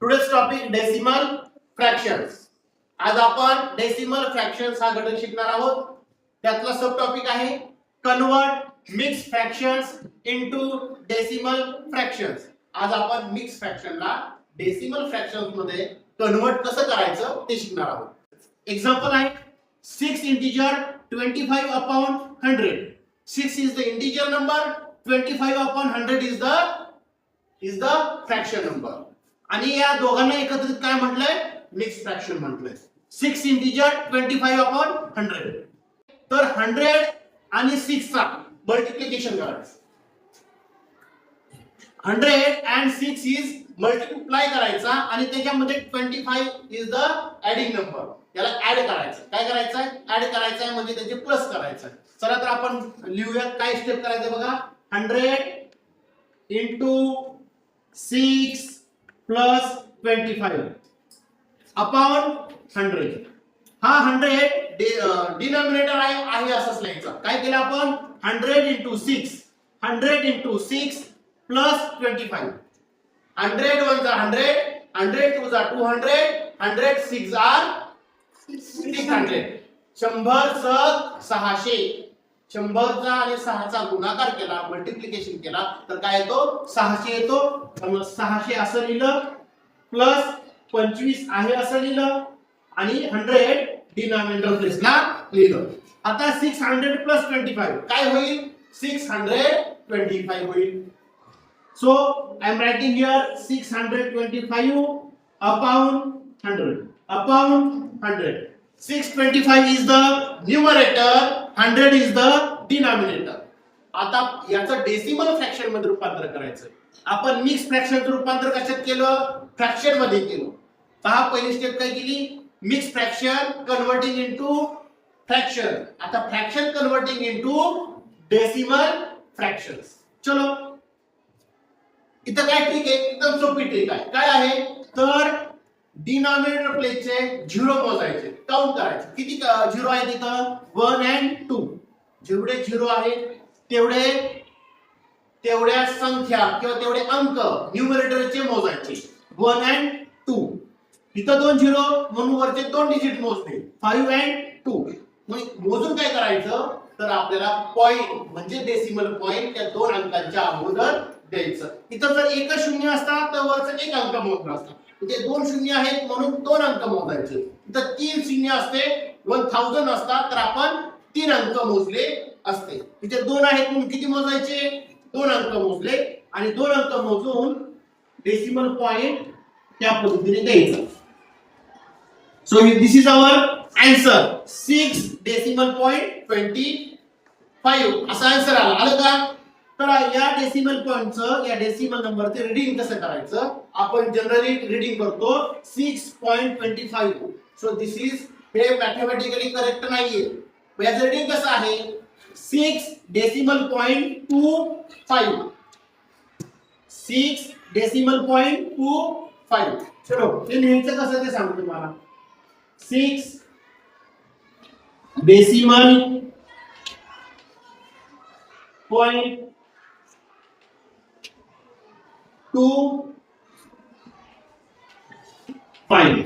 Today's topic decimal fractions. आज आपण decimal fractions हा घटक शिकणार आहोत. त्यातला सब टॉपिक आहे convert mix fractions into decimal fractions. आज आपण मिक्स फ्रॅक्शनला डेसिमल फ्रॅक्शन्स मध्ये कन्वर्ट कसं करायचं ते शिकणार आहोत. एक्झाम्पल आहे 6 integer 25 upon 100. 6 is the integer number, 25 upon 100 is the fraction number. आणि या दोघांना एकत्रित काय म्हटलंय? मिक्स फ्रॅक्शन म्हटलंय. 6 इंटिजर 25 upon 100. तर 100 आणि 6 चा मल्टिप्लिकेशन करायचं. 100 and 6 is मल्टिप्लाय करायचा आणि त्याच्यामध्ये 25 is the ऍडिंग नंबर. याला ऍड करायचं. काय करायचं आहे? ऍड करायचं आहे म्हणजे त्याचे प्लस करायचं. चला तर आपण लिहूया काय स्टेप करायचं बघा. 100 into 6 plus 25 upon 100. हा 100 डिनॉमिनेटर आहे असंच लिहायचं. काय केलं आपण? 100 into 6 plus 25. 100 ones are 100, 100 twos are 200, 100 6 are 600. 100 सग 600. 100 चा आणि 6 चा गुणाकार केला, मल्टिप्लिकेशन केला तर काय येतो? 600 येतो. त्यामुळे 600 असं लिहिलं प्लस 25 आहे असं लिहिलं आणि 100 डिनॉमिनेटर प्लेसला लिहिलं. आता 600 प्लस 25 काय होईल? 625 होईल. So I am writing here 625 upon 100. 625 is the numerator, 100 is the denominator. आता याचं डेसिमल फ्रॅक्शन मध्ये रूपांतर करायचं. आपण मिक्स फ्रॅक्शनचं रूपांतर कशात केलं? फ्रॅक्शन मध्ये केलं. पहा पहिली स्टेप काय केली? Mix fraction converting into fraction. आता fraction converting into decimal fractions. चलो इथं काय ट्रिक आहे? एकदम सोपी ट्रिक आहे. काय आहे? तर डिनॉमिनेटर प्लेसचे 0 मोजायचे, काउंट करायचे. किती 0 आहे तिथं? 1 and 2. जेवढे 0 आहेत तेवढ्या संख्या किंवा तेवढे अंक न्यूमरेटरचे मोजायचे. 1 and 2. इथं 2 0 म्हणून वरचे 2 डिजिट मोजले. 5 and 2. मोजून काय करायचं? तर आपल्याला पॉइंट म्हणजे डेसिमल पॉइंट त्या 2 अंकांच्या अगोदर द्यायचं. इथं जर एक शून्य असतात तर वरचं एक अंक मोजला असता. इथे 2 शून्य आहेत म्हणून 2 अंक मोजायचे. इथं 3 शून्य असते 1000 असतात तर आपण 3 अंक मोजले असते. इथे 2 आहेत म्हणून किती मोजायचे? 2 अंक मोजले आणि 2 अंक मोजून डेसिमल पॉइंट त्या पद्धतीने द्यायचा. So this is our answer. 6 decimal point 25 असा आन्सर आलं का? तर या डेसिमल पॉइंटचं या डेसिमल नंबरचे रीडिंग कसं करायचं? आपण जनरली रीडिंग करतो 6.25. सो दिस इज हे मॅथमॅटिकली करेक्ट नाहीये. याचं रीडिंग कसं आहे? 6 डेसिमल पॉइंट 25. 6 decimal point 25. चलो हे लिहायचं कसं ते सांगतो तुम्हाला. 6 डेसिमल पॉइंट 25.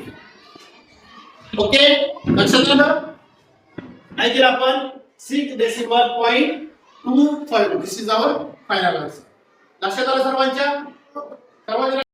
ओके लक्षात आलं? काय केलं आपण? 6 decimal point 25. This is our final answer. लक्षात आलं सर्वांच्या?